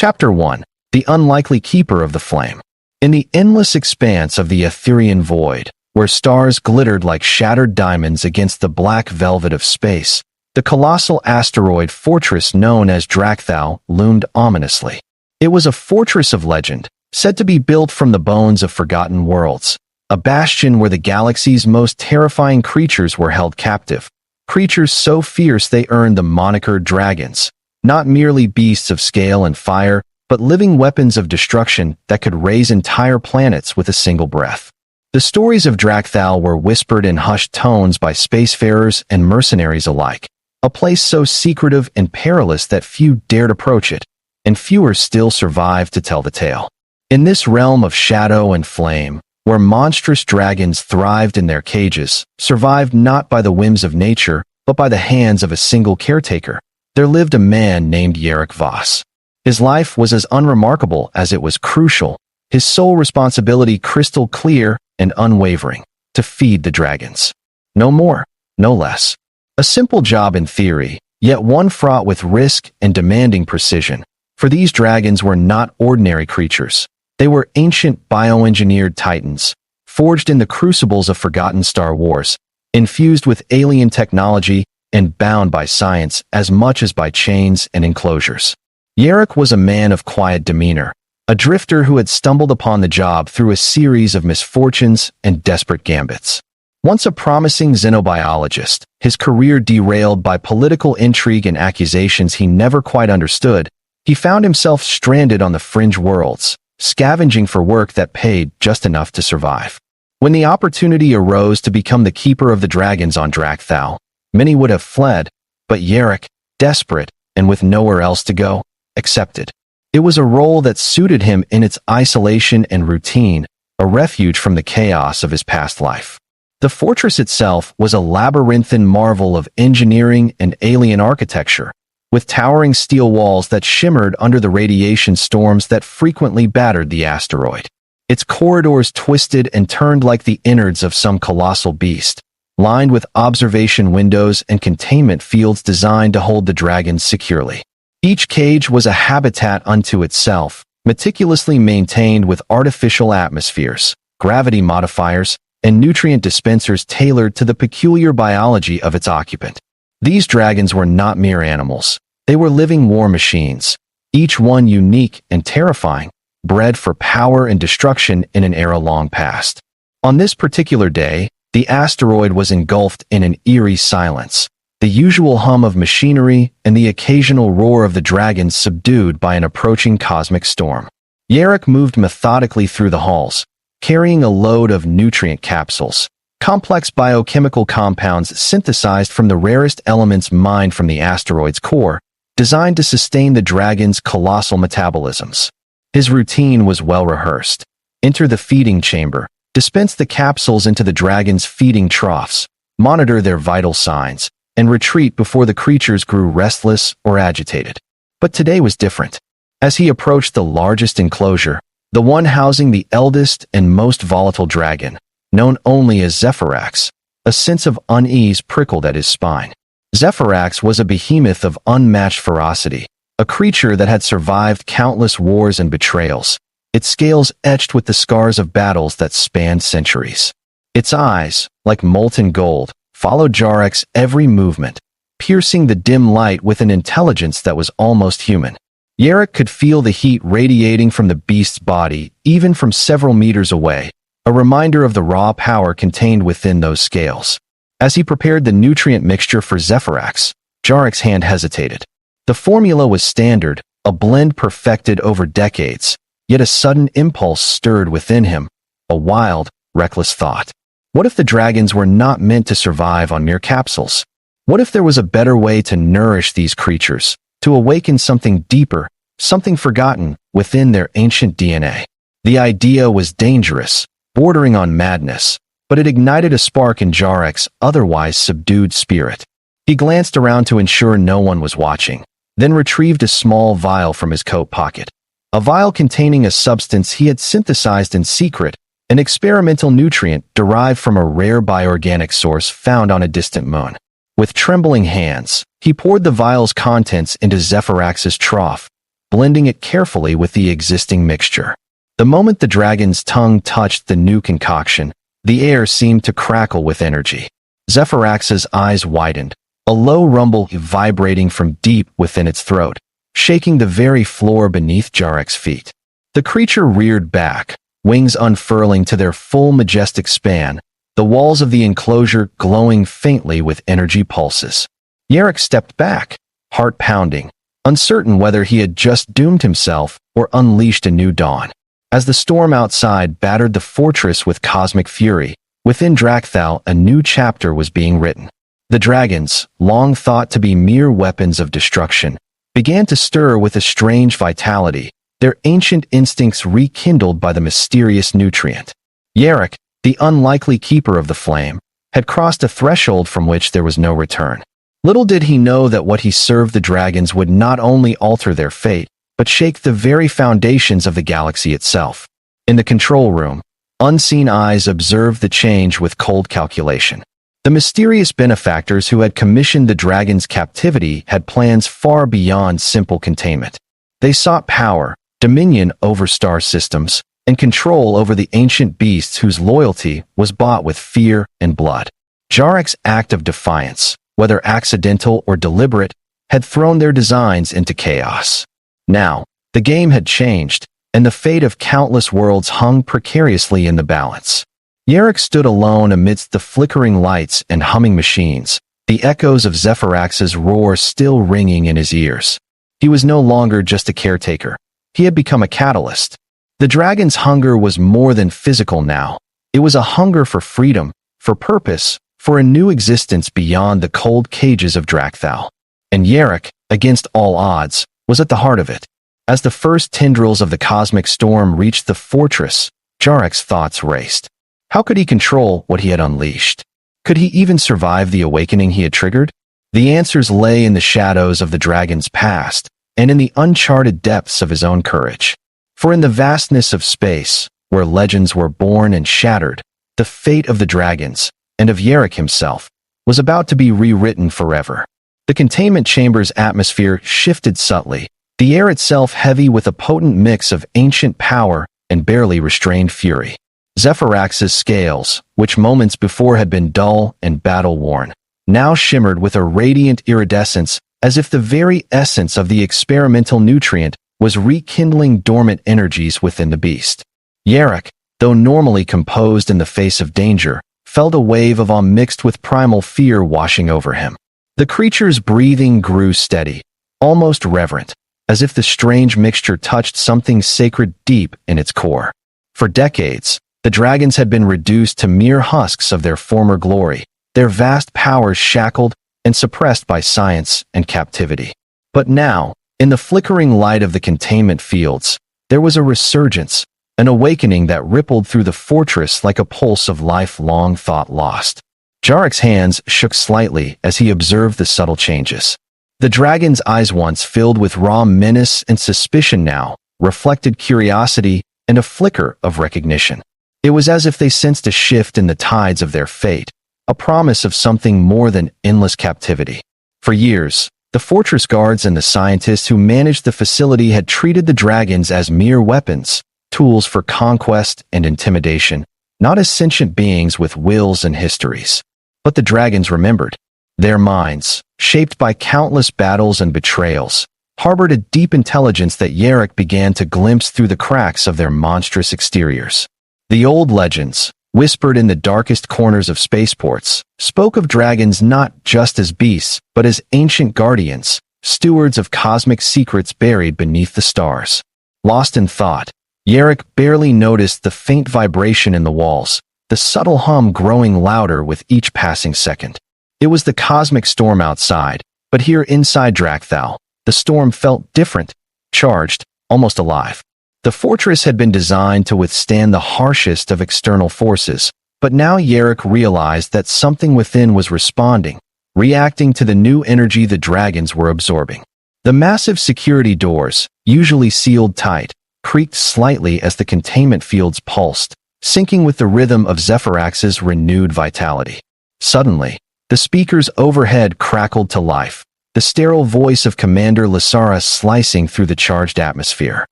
Chapter 1. The Unlikely Keeper of the Flame. In the endless expanse of the Etherean void, where stars glittered like shattered diamonds against the black velvet of space, the colossal asteroid fortress known as Drakthal loomed ominously. It was a fortress of legend, said to be built from the bones of forgotten worlds, a bastion where the galaxy's most terrifying creatures were held captive, creatures so fierce they earned the moniker dragons, not merely beasts of scale and fire, but living weapons of destruction that could raise entire planets with a single breath. The stories of Drakthal were whispered in hushed tones by spacefarers and mercenaries alike, a place so secretive and perilous that few dared approach it, and fewer still survived to tell the tale. In this realm of shadow and flame, where monstrous dragons thrived in their cages, survived not by the whims of nature, but by the hands of a single caretaker, there lived a man named Yarrick Voss. His life was as unremarkable as it was crucial, his sole responsibility crystal clear and unwavering: to feed the dragons. No more, no less. A simple job in theory, yet one fraught with risk and demanding precision, for these dragons were not ordinary creatures. They were ancient bioengineered titans, forged in the crucibles of forgotten Star Wars, infused with alien technology and bound by science as much as by chains and enclosures. Yarrick was a man of quiet demeanor, a drifter who had stumbled upon the job through a series of misfortunes and desperate gambits. Once a promising xenobiologist, his career derailed by political intrigue and accusations he never quite understood, he found himself stranded on the fringe worlds, scavenging for work that paid just enough to survive. When the opportunity arose to become the keeper of the dragons on Drakthal, many would have fled, but Yarrick, desperate and with nowhere else to go, accepted. It was a role that suited him in its isolation and routine, a refuge from the chaos of his past life. The fortress itself was a labyrinthine marvel of engineering and alien architecture, with towering steel walls that shimmered under the radiation storms that frequently battered the asteroid. Its corridors twisted and turned like the innards of some colossal beast, lined with observation windows and containment fields designed to hold the dragons securely. Each cage was a habitat unto itself, meticulously maintained with artificial atmospheres, gravity modifiers, and nutrient dispensers tailored to the peculiar biology of its occupant. These dragons were not mere animals. They were living war machines, each one unique and terrifying, bred for power and destruction in an era long past. On this particular day, the asteroid was engulfed in an eerie silence, the usual hum of machinery and the occasional roar of the dragons subdued by an approaching cosmic storm. Yarrick moved methodically through the halls, carrying a load of nutrient capsules, complex biochemical compounds synthesized from the rarest elements mined from the asteroid's core, designed to sustain the dragon's colossal metabolisms. His routine was well rehearsed. Enter the feeding chamber, dispense the capsules into the dragon's feeding troughs, monitor their vital signs, and retreat before the creatures grew restless or agitated. But today was different. As he approached the largest enclosure, the one housing the eldest and most volatile dragon, known only as Zephyrax, a sense of unease prickled at his spine. Zephyrax was a behemoth of unmatched ferocity, a creature that had survived countless wars and betrayals, its scales etched with the scars of battles that spanned centuries. Its eyes, like molten gold, followed Yarrick's every movement, piercing the dim light with an intelligence that was almost human. Yarrick could feel the heat radiating from the beast's body, even from several meters away, a reminder of the raw power contained within those scales. As he prepared the nutrient mixture for Zephyrax, Yarrick's hand hesitated. The formula was standard, a blend perfected over decades, yet a sudden impulse stirred within him, a wild, reckless thought. What if the dragons were not meant to survive on mere capsules? What if there was a better way to nourish these creatures, to awaken something deeper, something forgotten, within their ancient DNA? The idea was dangerous, bordering on madness, but it ignited a spark in Yarrick's otherwise subdued spirit. He glanced around to ensure no one was watching, then retrieved a small vial from his coat pocket. A vial containing a substance he had synthesized in secret, an experimental nutrient derived from a rare bioorganic source found on a distant moon. With trembling hands, he poured the vial's contents into Zephyrax's trough, blending it carefully with the existing mixture. The moment the dragon's tongue touched the new concoction, the air seemed to crackle with energy. Zephyrax's eyes widened, a low rumble vibrating from deep within its throat, shaking the very floor beneath Jarek's feet. The creature reared back, wings unfurling to their full majestic span, the walls of the enclosure glowing faintly with energy pulses. Jarek stepped back, heart pounding, uncertain whether he had just doomed himself or unleashed a new dawn. As the storm outside battered the fortress with cosmic fury, within Drakthal a new chapter was being written. The dragons, long thought to be mere weapons of destruction, began to stir with a strange vitality, their ancient instincts rekindled by the mysterious nutrient. Jarek, the unlikely keeper of the flame, had crossed a threshold from which there was no return. Little did he know that what he served the dragons would not only alter their fate, but shake the very foundations of the galaxy itself. In the control room, unseen eyes observed the change with cold calculation. The mysterious benefactors who had commissioned the dragon's captivity had plans far beyond simple containment. They sought power, dominion over star systems, and control over the ancient beasts whose loyalty was bought with fear and blood. Jarek's act of defiance, whether accidental or deliberate, had thrown their designs into chaos. Now, the game had changed, and the fate of countless worlds hung precariously in the balance. Jarek stood alone amidst the flickering lights and humming machines, the echoes of Zephyrax's roar still ringing in his ears. He was no longer just a caretaker. He had become a catalyst. The dragon's hunger was more than physical now. It was a hunger for freedom, for purpose, for a new existence beyond the cold cages of Drakthal. And Jarek, against all odds, was at the heart of it. As the first tendrils of the cosmic storm reached the fortress, Jarek's thoughts raced. How could he control what he had unleashed? Could he even survive the awakening he had triggered? The answers lay in the shadows of the dragon's past, and in the uncharted depths of his own courage. For in the vastness of space, where legends were born and shattered, the fate of the dragons, and of Jarek himself, was about to be rewritten forever. The containment chamber's atmosphere shifted subtly, the air itself heavy with a potent mix of ancient power and barely restrained fury. Zephyrax's scales, which moments before had been dull and battle-worn, now shimmered with a radiant iridescence as if the very essence of the experimental nutrient was rekindling dormant energies within the beast. Jarek, though normally composed in the face of danger, felt a wave of awe mixed with primal fear washing over him. The creature's breathing grew steady, almost reverent, as if the strange mixture touched something sacred deep in its core. For decades, the dragons had been reduced to mere husks of their former glory, their vast powers shackled and suppressed by science and captivity. But now, in the flickering light of the containment fields, there was a resurgence, an awakening that rippled through the fortress like a pulse of lifelong thought lost. Jarek's hands shook slightly as he observed the subtle changes. The dragon's eyes, once filled with raw menace and suspicion, now reflected curiosity and a flicker of recognition. It was as if they sensed a shift in the tides of their fate, a promise of something more than endless captivity. For years, the fortress guards and the scientists who managed the facility had treated the dragons as mere weapons, tools for conquest and intimidation, not as sentient beings with wills and histories. But the dragons remembered. Their minds, shaped by countless battles and betrayals, harbored a deep intelligence that Jarek began to glimpse through the cracks of their monstrous exteriors. The old legends, whispered in the darkest corners of spaceports, spoke of dragons not just as beasts, but as ancient guardians, stewards of cosmic secrets buried beneath the stars. Lost in thought, Jarek barely noticed the faint vibration in the walls, the subtle hum growing louder with each passing second. It was the cosmic storm outside, but here inside Drakthal, the storm felt different, charged, almost alive. The fortress had been designed to withstand the harshest of external forces, but now Jarek realized that something within was responding, reacting to the new energy the dragons were absorbing. The massive security doors, usually sealed tight, creaked slightly as the containment fields pulsed, syncing with the rhythm of Zephyrax's renewed vitality. Suddenly, the speakers overhead crackled to life, the sterile voice of Commander Lasara slicing through the charged atmosphere.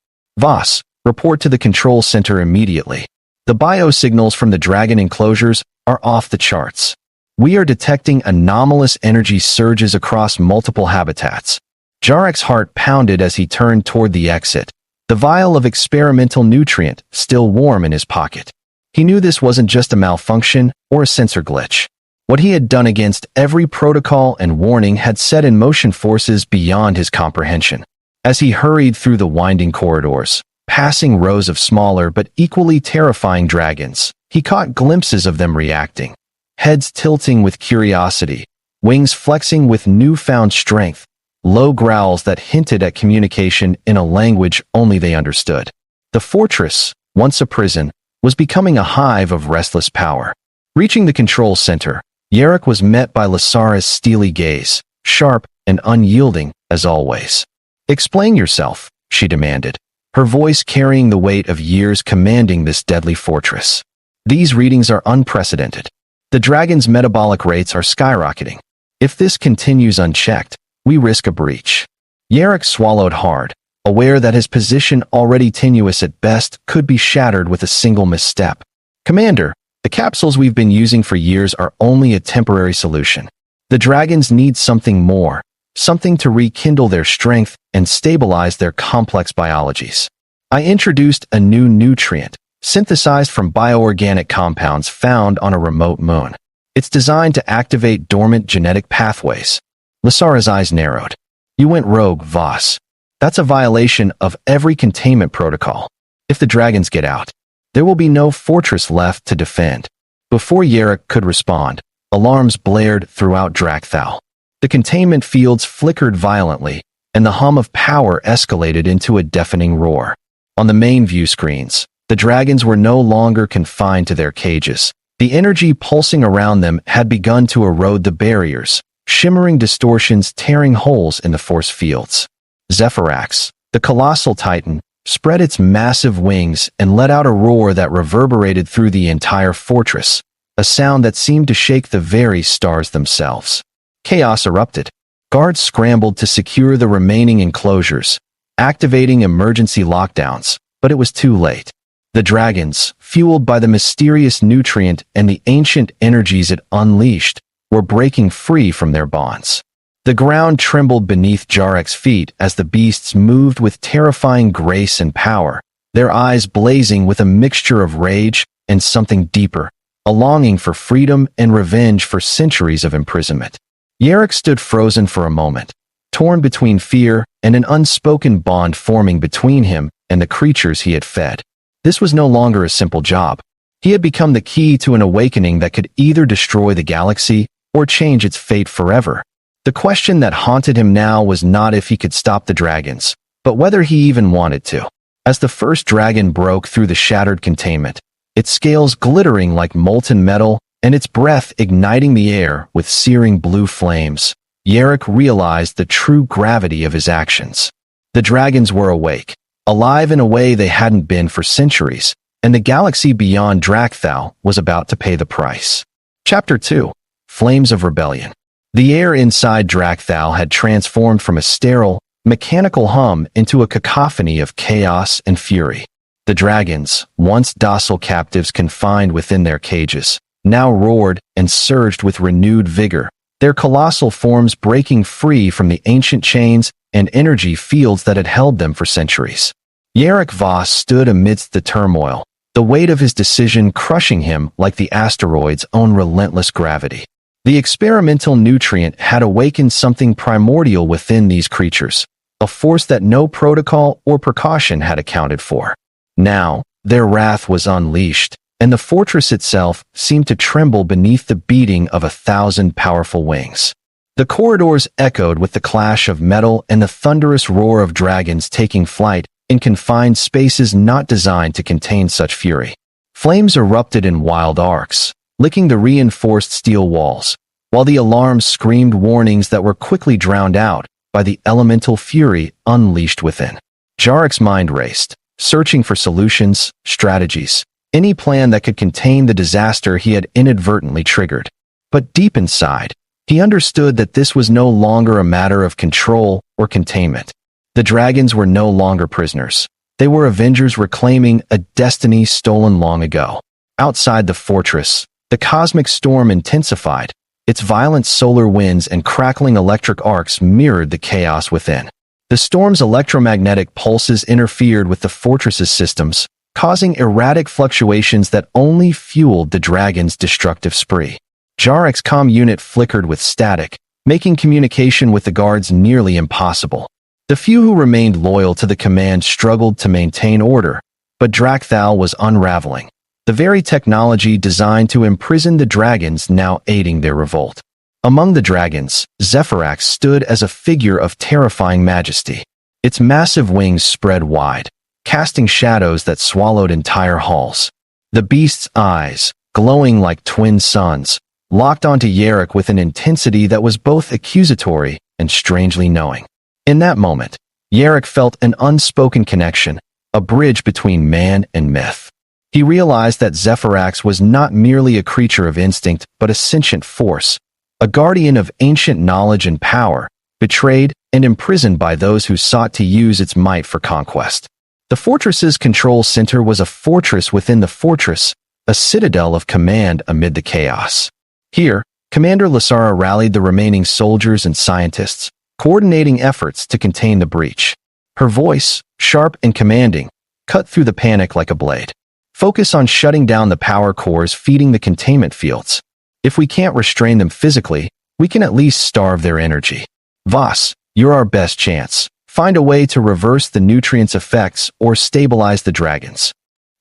"Voss, report to the control center immediately. The biosignals from the dragon enclosures are off the charts. We are detecting anomalous energy surges across multiple habitats." Jarek's heart pounded as he turned toward the exit, the vial of experimental nutrient still warm in his pocket. He knew this wasn't just a malfunction or a sensor glitch. What he had done against every protocol and warning had set in motion forces beyond his comprehension. As he hurried through the winding corridors, passing rows of smaller but equally terrifying dragons, he caught glimpses of them reacting, heads tilting with curiosity, wings flexing with newfound strength, low growls that hinted at communication in a language only they understood. The fortress, once a prison, was becoming a hive of restless power. Reaching the control center, Yarrick was met by Lasara's steely gaze, sharp and unyielding as always. "Explain yourself," she demanded, her voice carrying the weight of years commanding this deadly fortress. "These readings are unprecedented. The dragon's metabolic rates are skyrocketing. If this continues unchecked, we risk a breach." Yarrick swallowed hard, aware that his position, already tenuous at best, could be shattered with a single misstep. "Commander, the capsules we've been using for years are only a temporary solution. The dragons need something more, something to rekindle their strength and stabilize their complex biologies. I introduced a new nutrient, synthesized from bioorganic compounds found on a remote moon. It's designed to activate dormant genetic pathways." Lasara's eyes narrowed. "You went rogue, Voss. That's a violation of every containment protocol. If the dragons get out, there will be no fortress left to defend." Before Yarrick could respond, alarms blared throughout Drakthal. The containment fields flickered violently, and the hum of power escalated into a deafening roar. On the main view screens, the dragons were no longer confined to their cages. The energy pulsing around them had begun to erode the barriers, shimmering distortions tearing holes in the force fields. Zephyrax, the colossal titan, spread its massive wings and let out a roar that reverberated through the entire fortress, a sound that seemed to shake the very stars themselves. Chaos erupted. Guards scrambled to secure the remaining enclosures, activating emergency lockdowns, but it was too late. The dragons, fueled by the mysterious nutrient and the ancient energies it unleashed, were breaking free from their bonds. The ground trembled beneath Jarek's feet as the beasts moved with terrifying grace and power, their eyes blazing with a mixture of rage and something deeper, a longing for freedom and revenge for centuries of imprisonment. Yarrick stood frozen for a moment, torn between fear and an unspoken bond forming between him and the creatures he had fed. This was no longer a simple job. He had become the key to an awakening that could either destroy the galaxy or change its fate forever. The question that haunted him now was not if he could stop the dragons, but whether he even wanted to. As the first dragon broke through the shattered containment, its scales glittering like molten metal and its breath igniting the air with searing blue flames, Yarrick realized the true gravity of his actions. The dragons were awake, alive in a way they hadn't been for centuries, and the galaxy beyond Drakthal was about to pay the price. Chapter 2: Flames of Rebellion. The air inside Drakthal had transformed from a sterile, mechanical hum into a cacophony of chaos and fury. The dragons, once docile captives confined within their cages, now roared and surged with renewed vigor, their colossal forms breaking free from the ancient chains and energy fields that had held them for centuries. Yarrick Voss stood amidst the turmoil, the weight of his decision crushing him like the asteroid's own relentless gravity. The experimental nutrient had awakened something primordial within these creatures, a force that no protocol or precaution had accounted for. Now, their wrath was unleashed, and the fortress itself seemed to tremble beneath the beating of 1,000 powerful wings. The corridors echoed with the clash of metal and the thunderous roar of dragons taking flight in confined spaces not designed to contain such fury. Flames erupted in wild arcs, licking the reinforced steel walls, while the alarms screamed warnings that were quickly drowned out by the elemental fury unleashed within. Jarek's mind raced, searching for solutions, strategies, any plan that could contain the disaster he had inadvertently triggered. But deep inside, He understood that this was no longer a matter of control or containment. The dragons were no longer prisoners. They were avengers reclaiming a destiny stolen long ago. Outside the fortress, the cosmic storm intensified. Its violent solar winds and crackling electric arcs mirrored the chaos within. The storm's electromagnetic pulses interfered with the fortress's systems, causing erratic fluctuations that only fueled the dragon's destructive spree. Jarek's comm unit flickered with static, making communication with the guards nearly impossible. The few who remained loyal to the command struggled to maintain order, but Drakthal was unraveling. The very technology designed to imprison the dragons now aiding their revolt. Among the dragons, Zephyrax stood as a figure of terrifying majesty. Its massive wings spread wide, casting shadows that swallowed entire halls. The beast's eyes, glowing like twin suns, locked onto Yarek with an intensity that was both accusatory and strangely knowing. In that moment, Yarek felt an unspoken connection, a bridge between man and myth. He realized that Zephyrax was not merely a creature of instinct but a sentient force, a guardian of ancient knowledge and power, betrayed and imprisoned by those who sought to use its might for conquest. The fortress's control center was a fortress within the fortress, a citadel of command amid the chaos. Here, Commander Lasara rallied the remaining soldiers and scientists, coordinating efforts to contain the breach. Her voice, sharp and commanding, cut through the panic like a blade. Focus on shutting down the power cores feeding the containment fields. If we can't restrain them physically, we can at least starve their energy. Voss, you're our best chance. Find a way to reverse the nutrients' effects or stabilize the dragons.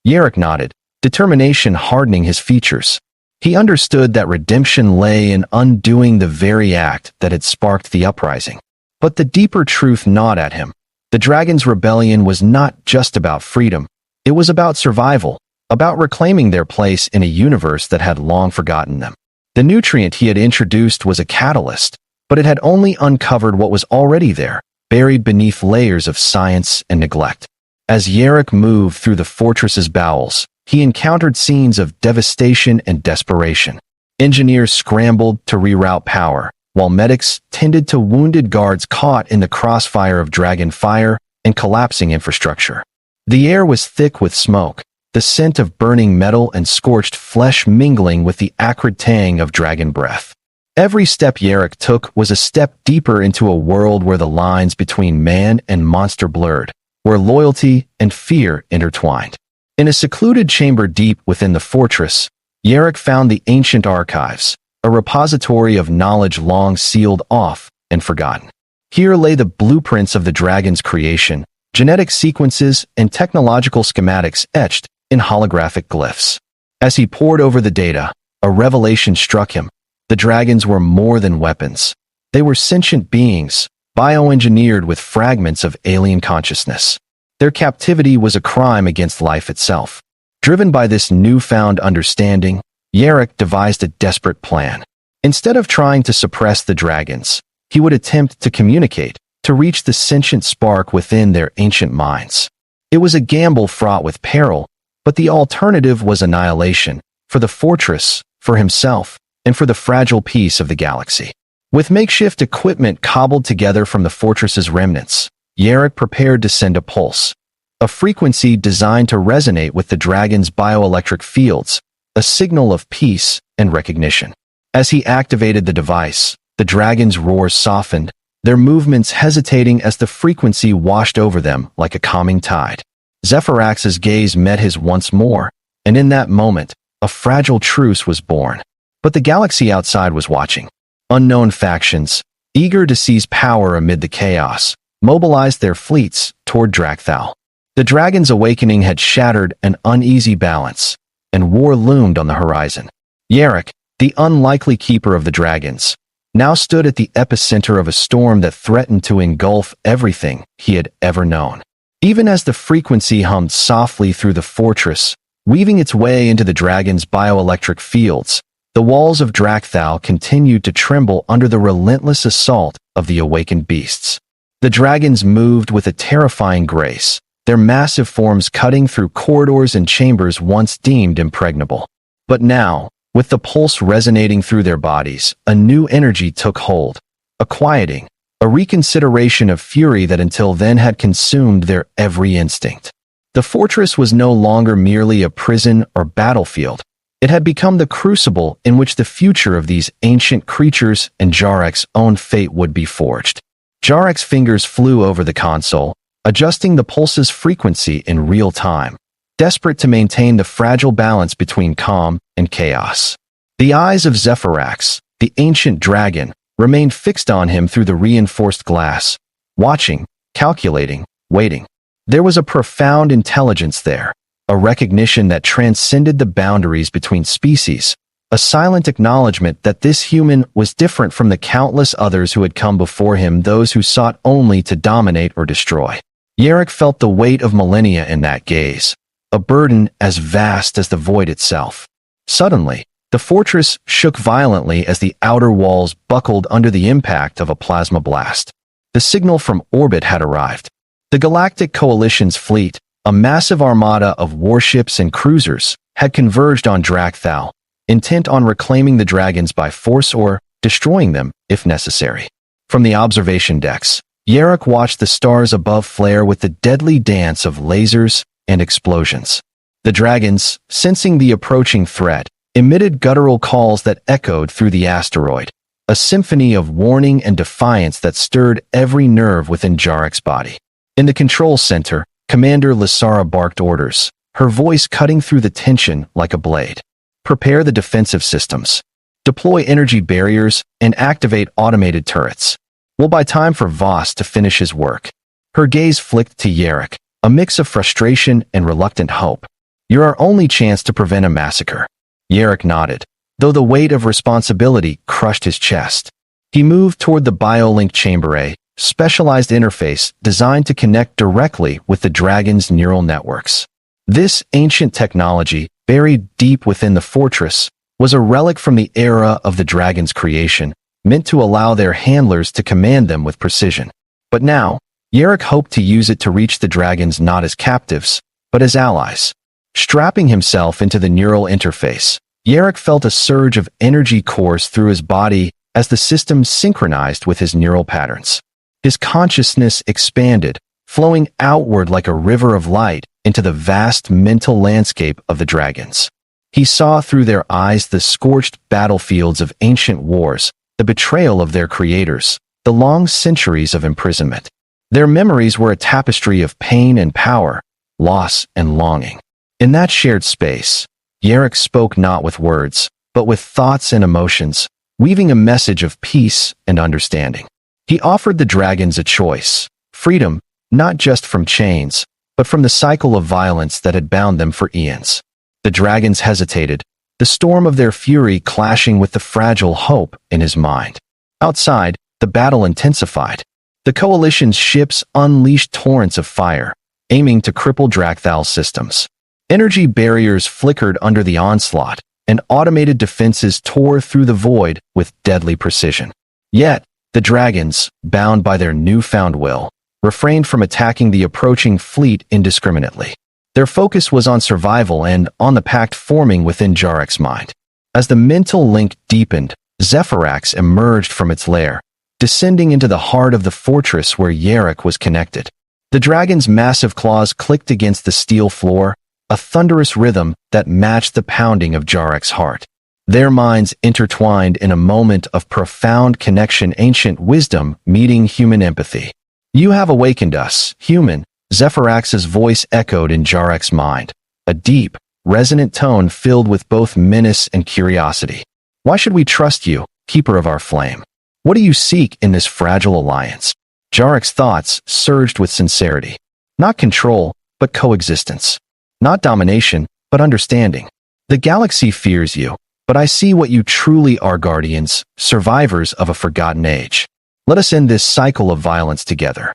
Yarek nodded, determination hardening his features. He understood that redemption lay in undoing the very act that had sparked the uprising. But the deeper truth gnawed at him. The dragon's rebellion was not just about freedom. It was about survival, about reclaiming their place in a universe that had long forgotten them. The nutrient he had introduced was a catalyst, but it had only uncovered what was already there, buried beneath layers of science and neglect. As Yarek moved through the fortress's bowels, he encountered scenes of devastation and desperation. Engineers scrambled to reroute power, while medics tended to wounded guards caught in the crossfire of dragon fire and collapsing infrastructure. The air was thick with smoke, the scent of burning metal and scorched flesh mingling with the acrid tang of dragon breath. Every step Yarek took was a step deeper into a world where the lines between man and monster blurred, where loyalty and fear intertwined. In a secluded chamber deep within the fortress, Yarek found the ancient archives, a repository of knowledge long sealed off and forgotten. Here lay the blueprints of the dragon's creation, genetic sequences and technological schematics etched in holographic glyphs. As he pored over the data, a revelation struck him. The dragons were more than weapons. They were sentient beings, bioengineered with fragments of alien consciousness. Their captivity was a crime against life itself. Driven by this newfound understanding, Yarek devised a desperate plan. Instead of trying to suppress the dragons, he would attempt to communicate, to reach the sentient spark within their ancient minds. It was a gamble fraught with peril, but the alternative was annihilation, for the fortress, for himself, and for the fragile peace of the galaxy. With makeshift equipment cobbled together from the fortress's remnants, Yarek prepared to send a pulse, a frequency designed to resonate with the dragon's bioelectric fields, a signal of peace and recognition. As he activated the device, the dragon's roars softened, their movements hesitating as the frequency washed over them like a calming tide. Zephyrax's gaze met his once more, and in that moment, a fragile truce was born. But the galaxy outside was watching. Unknown factions, eager to seize power amid the chaos, mobilized their fleets toward Drakthal. The dragon's awakening had shattered an uneasy balance, and war loomed on the horizon. Yarek, the unlikely keeper of the dragons, now stood at the epicenter of a storm that threatened to engulf everything he had ever known. Even as the frequency hummed softly through the fortress, weaving its way into the dragon's bioelectric fields, the walls of Drakthal continued to tremble under the relentless assault of the awakened beasts. The dragons moved with a terrifying grace, their massive forms cutting through corridors and chambers once deemed impregnable. But now, With the pulse resonating through their bodies, a new energy took hold, a quieting, a reconsideration of fury that until then had consumed their every instinct. The fortress was no longer merely a prison or battlefield. It had become the crucible in which the future of these ancient creatures and Jarek's own fate would be forged. Jarek's fingers flew over the console, adjusting the pulse's frequency in real time, desperate to maintain the fragile balance between calm and chaos. The eyes of Zephyrax, the ancient dragon, remained fixed on him through the reinforced glass, watching, calculating, waiting. There was a profound intelligence there, a recognition that transcended the boundaries between species, a silent acknowledgement that this human was different from the countless others who had come before him, those who sought only to dominate or destroy. Yarek felt the weight of millennia in that gaze, a burden as vast as the void itself. Suddenly, the fortress shook violently as the outer walls buckled under the impact of a plasma blast. The signal from orbit had arrived. The Galactic Coalition's fleet, a massive armada of warships and cruisers, had converged on Drakthal, intent on reclaiming the dragons by force or destroying them, if necessary. From the observation decks, Yarek watched the stars above flare with the deadly dance of lasers and explosions. The dragons, sensing the approaching threat, emitted guttural calls that echoed through the asteroid, a symphony of warning and defiance that stirred every nerve within Jarek's body. In the control center, Commander Lysara barked orders, her voice cutting through the tension like a blade. Prepare the defensive systems. Deploy energy barriers and activate automated turrets. We'll buy time for Voss to finish his work. Her gaze flicked to Yarek, a mix of frustration and reluctant hope. You're our only chance to prevent a massacre. Yarek nodded, though the weight of responsibility crushed his chest. He moved toward the BioLink Chamber, a specialized interface designed to connect directly with the dragon's neural networks. This ancient technology, buried deep within the fortress, was a relic from the era of the dragon's creation, meant to allow their handlers to command them with precision. But now, Yarek hoped to use it to reach the dragons not as captives, but as allies. Strapping himself into the neural interface, Yarek felt a surge of energy course through his body as the system synchronized with his neural patterns. His consciousness expanded, flowing outward like a river of light into the vast mental landscape of the dragons. He saw through their eyes the scorched battlefields of ancient wars, the betrayal of their creators, the long centuries of imprisonment. Their memories were a tapestry of pain and power, loss and longing. In that shared space, Yarek spoke not with words, but with thoughts and emotions, weaving a message of peace and understanding. He offered the dragons a choice, freedom, not just from chains, but from the cycle of violence that had bound them for eons. The dragons hesitated, the storm of their fury clashing with the fragile hope in his mind. Outside, the battle intensified. The Coalition's ships unleashed torrents of fire, aiming to cripple Drakthal's systems. Energy barriers flickered under the onslaught, and automated defenses tore through the void with deadly precision. Yet, the dragons, bound by their newfound will, refrained from attacking the approaching fleet indiscriminately. Their focus was on survival and on the pact forming within Jarek's mind. As the mental link deepened, Zephyrax emerged from its lair, descending into the heart of the fortress where Yarek was connected. The dragon's massive claws clicked against the steel floor, a thunderous rhythm that matched the pounding of Jarek's heart. Their minds intertwined in a moment of profound connection, ancient wisdom meeting human empathy. You have awakened us, human, Zephyrax's voice echoed in Jarek's mind, a deep, resonant tone filled with both menace and curiosity. Why should we trust you, keeper of our flame? What do you seek in this fragile alliance? Jarek's thoughts surged with sincerity. Not control, but coexistence. Not domination, but understanding. The galaxy fears you, but I see what you truly are, guardians, survivors of a forgotten age. Let us end this cycle of violence together.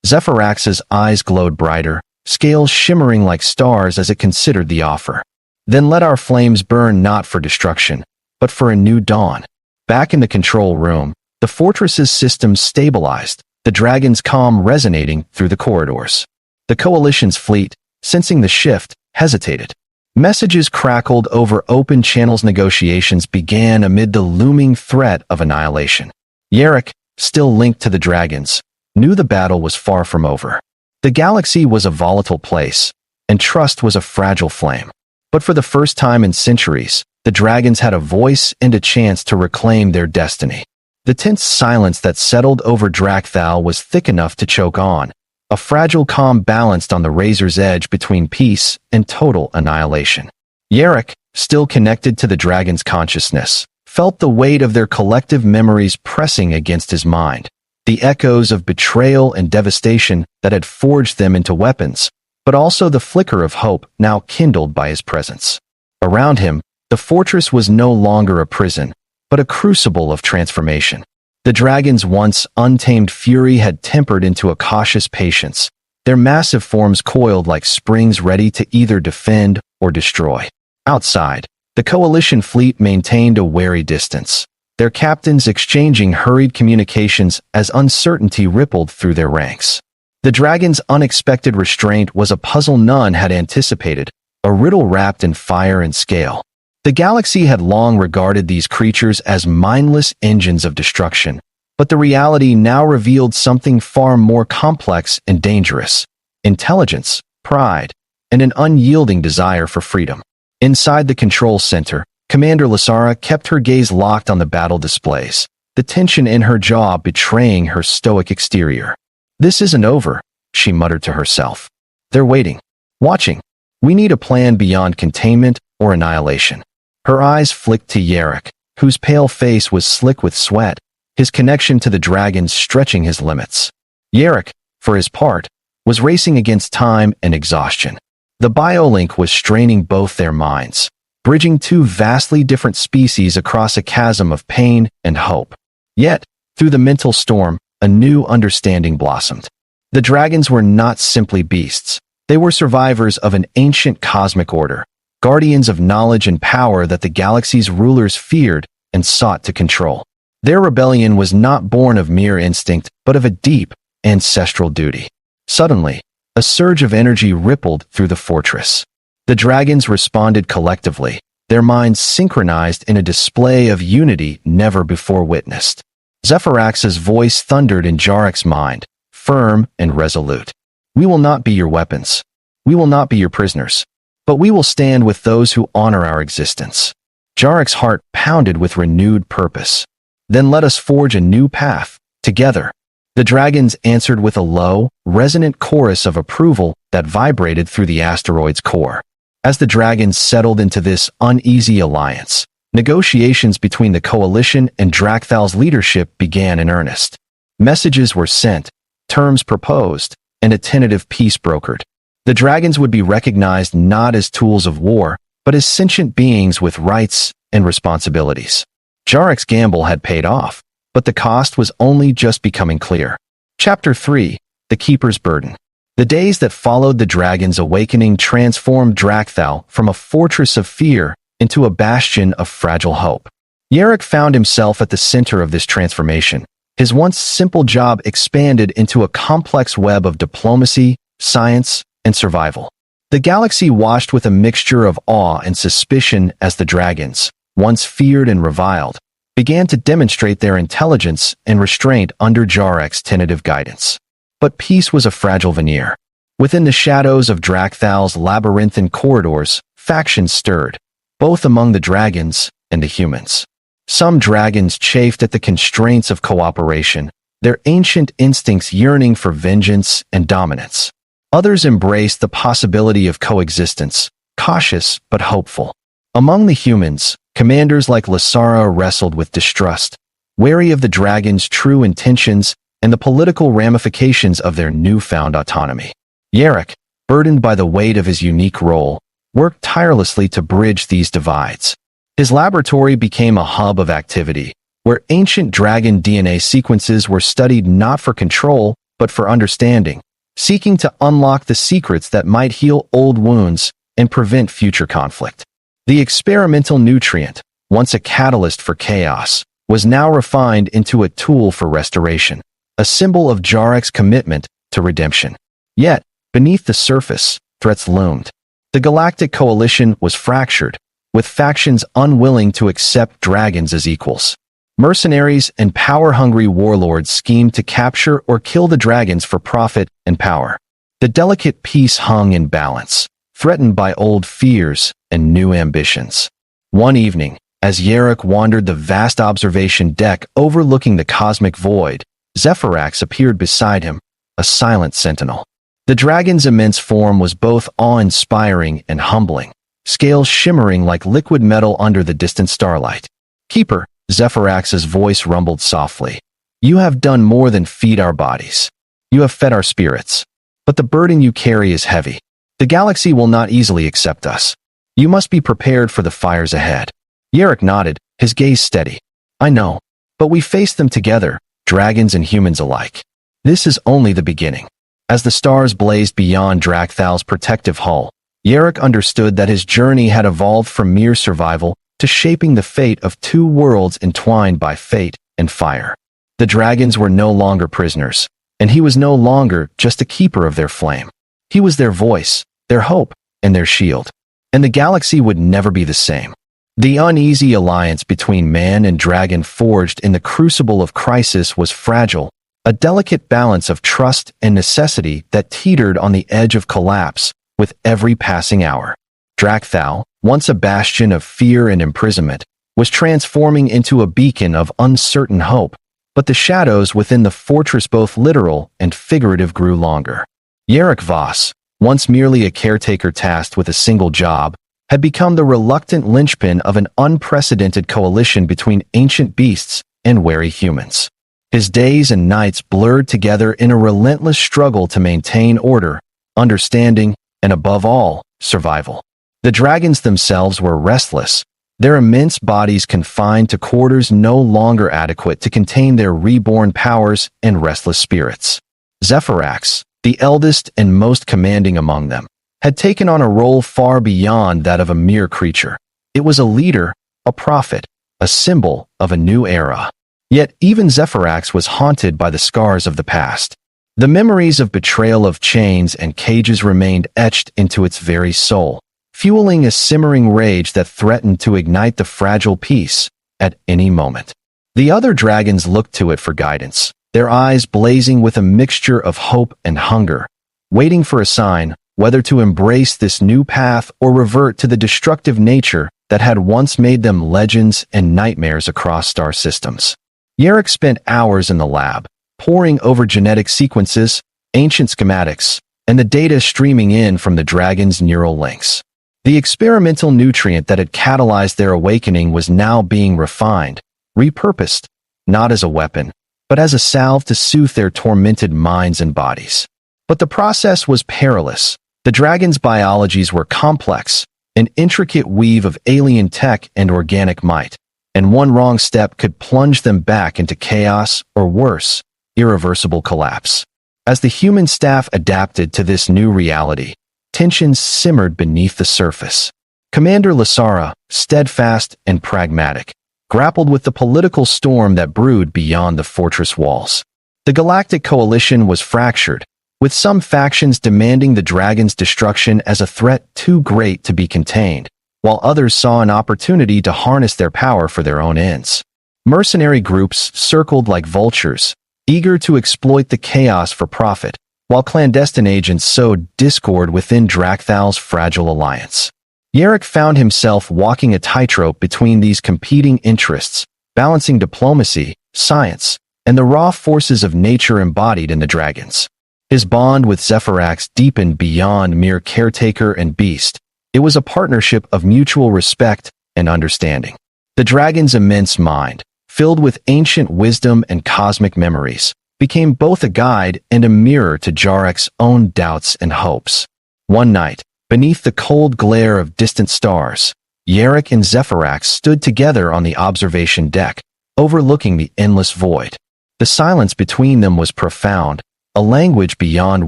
Zephyrax's eyes glowed brighter, scales shimmering like stars as it considered the offer. Then let our flames burn not for destruction, but for a new dawn. Back in the control room, the fortress's systems stabilized, the dragon's calm resonating through the corridors. The Coalition's fleet, sensing the shift, hesitated. Messages crackled over open channels. Negotiations began amid the looming threat of annihilation. Yarrick, still linked to the dragons, knew the battle was far from over. The galaxy was a volatile place, and trust was a fragile flame. But for the first time in centuries, the dragons had a voice and a chance to reclaim their destiny. The tense silence that settled over Drakthal was thick enough to choke on, a fragile calm balanced on the razor's edge between peace and total annihilation. Yarrick, still connected to the dragon's consciousness, felt the weight of their collective memories pressing against his mind, the echoes of betrayal and devastation that had forged them into weapons, but also the flicker of hope now kindled by his presence. Around him, the fortress was no longer a prison, but a crucible of transformation. The dragon's once untamed fury had tempered into a cautious patience, their massive forms coiled like springs ready to either defend or destroy. Outside, the coalition fleet maintained a wary distance, their captains exchanging hurried communications as uncertainty rippled through their ranks. The dragon's unexpected restraint was a puzzle none had anticipated, a riddle wrapped in fire and scale. The galaxy had long regarded these creatures as mindless engines of destruction, but the reality now revealed something far more complex and dangerous: intelligence, pride, and an unyielding desire for freedom. Inside the control center, Commander Lysara kept her gaze locked on the battle displays, the tension in her jaw betraying her stoic exterior. "This isn't over," she muttered to herself. "They're waiting. Watching. We need a plan beyond containment or annihilation." Her eyes flicked to Yarrick, whose pale face was slick with sweat, his connection to the dragons stretching his limits. Yarrick, for his part, was racing against time and exhaustion. The biolink was straining both their minds, bridging two vastly different species across a chasm of pain and hope. Yet, through the mental storm, a new understanding blossomed. The dragons were not simply beasts. They were survivors of an ancient cosmic order, guardians of knowledge and power that the galaxy's rulers feared and sought to control. Their rebellion was not born of mere instinct, but of a deep, ancestral duty. Suddenly, a surge of energy rippled through the fortress. The dragons responded collectively, their minds synchronized in a display of unity never before witnessed. Zephyrax's voice thundered in Jarrek's mind, firm and resolute. "We will not be your weapons. We will not be your prisoners. But we will stand with those who honor our existence." Jarrek's heart pounded with renewed purpose. "Then let us forge a new path, together." The dragons answered with a low, resonant chorus of approval that vibrated through the asteroid's core. As the dragons settled into this uneasy alliance, negotiations between the coalition and Drakthal's leadership began in earnest. Messages were sent, terms proposed, and a tentative peace brokered. The dragons would be recognized not as tools of war, but as sentient beings with rights and responsibilities. Jarrek's gamble had paid off, but the cost was only just becoming clear. Chapter 3: The Keeper's Burden. The days that followed the dragon's awakening transformed Drakthal from a fortress of fear into a bastion of fragile hope. Yarrick found himself at the center of this transformation. His once simple job expanded into a complex web of diplomacy, science, and survival. The galaxy watched with a mixture of awe and suspicion as the dragons, once feared and reviled, began to demonstrate their intelligence and restraint under Jarrek's tentative guidance. But peace was a fragile veneer. Within the shadows of Drakthal's labyrinthine corridors, factions stirred, both among the dragons and the humans. Some dragons chafed at the constraints of cooperation, their ancient instincts yearning for vengeance and dominance. Others embraced the possibility of coexistence, cautious but hopeful. Among the humans, commanders like Lysara wrestled with distrust, wary of the dragon's true intentions and the political ramifications of their newfound autonomy. Yarrick, burdened by the weight of his unique role, worked tirelessly to bridge these divides. His laboratory became a hub of activity, where ancient dragon DNA sequences were studied not for control, but for understanding, seeking to unlock the secrets that might heal old wounds and prevent future conflict. The experimental nutrient, once a catalyst for chaos, was now refined into a tool for restoration, a symbol of Jarrek's commitment to redemption. Yet, beneath the surface, threats loomed. The Galactic Coalition was fractured, with factions unwilling to accept dragons as equals. Mercenaries and power-hungry warlords schemed to capture or kill the dragons for profit and power. The delicate peace hung in balance, threatened by old fears and new ambitions. One evening, as Yarrick wandered the vast observation deck overlooking the cosmic void, Zephyrax appeared beside him, a silent sentinel. The dragon's immense form was both awe-inspiring and humbling, scales shimmering like liquid metal under the distant starlight. "Keeper," Zephyrax's voice rumbled softly, "you have done more than feed our bodies. You have fed our spirits. But the burden you carry is heavy. The galaxy will not easily accept us. You must be prepared for the fires ahead." Yarrick nodded, his gaze steady. "I know. But we face them together, dragons and humans alike. This is only the beginning." As the stars blazed beyond Drakthal's protective hull, Yarrick understood that his journey had evolved from mere survival to shaping the fate of two worlds entwined by fate and fire. The dragons were no longer prisoners, and he was no longer just a keeper of their flame. He was their voice, their hope, and their shield. And the galaxy would never be the same. The uneasy alliance between man and dragon forged in the crucible of crisis was fragile, a delicate balance of trust and necessity that teetered on the edge of collapse with every passing hour. Drakthal, once a bastion of fear and imprisonment, was transforming into a beacon of uncertain hope, but the shadows within the fortress, both literal and figurative, grew longer. Yarrick Voss, once merely a caretaker tasked with a single job, had become the reluctant linchpin of an unprecedented coalition between ancient beasts and wary humans. His days and nights blurred together in a relentless struggle to maintain order, understanding, and above all, survival. The dragons themselves were restless, their immense bodies confined to quarters no longer adequate to contain their reborn powers and restless spirits. Zephyrax, the eldest and most commanding among them, had taken on a role far beyond that of a mere creature. It was a leader, a prophet, a symbol of a new era. Yet even Zephyrax was haunted by the scars of the past. The memories of betrayal, of chains and cages, remained etched into its very soul, fueling a simmering rage that threatened to ignite the fragile peace at any moment. The other dragons looked to it for guidance, their eyes blazing with a mixture of hope and hunger, waiting for a sign, whether to embrace this new path or revert to the destructive nature that had once made them legends and nightmares across star systems. Yarrick spent hours in the lab, poring over genetic sequences, ancient schematics, and the data streaming in from the dragon's neural links. The experimental nutrient that had catalyzed their awakening was now being refined, repurposed, not as a weapon, but as a salve to soothe their tormented minds and bodies. But the process was perilous. The dragon's biologies were complex, an intricate weave of alien tech and organic might, and one wrong step could plunge them back into chaos or worse, irreversible collapse. As the human staff adapted to this new reality, tensions simmered beneath the surface. Commander Lasara, steadfast and pragmatic, grappled with the political storm that brewed beyond the fortress walls. The Galactic Coalition was fractured, with some factions demanding the dragon's destruction as a threat too great to be contained, while others saw an opportunity to harness their power for their own ends. Mercenary groups circled like vultures, eager to exploit the chaos for profit, while clandestine agents sowed discord within Drakthal's fragile alliance. Yarrick found himself walking a tightrope between these competing interests, balancing diplomacy, science, and the raw forces of nature embodied in the dragons. His bond with Zephyrax deepened beyond mere caretaker and beast. It was a partnership of mutual respect and understanding. The dragon's immense mind, filled with ancient wisdom and cosmic memories, became both a guide and a mirror to Jarrek's own doubts and hopes. One night, beneath the cold glare of distant stars, Yarrick and Zephyrax stood together on the observation deck, overlooking the endless void. The silence between them was profound, a language beyond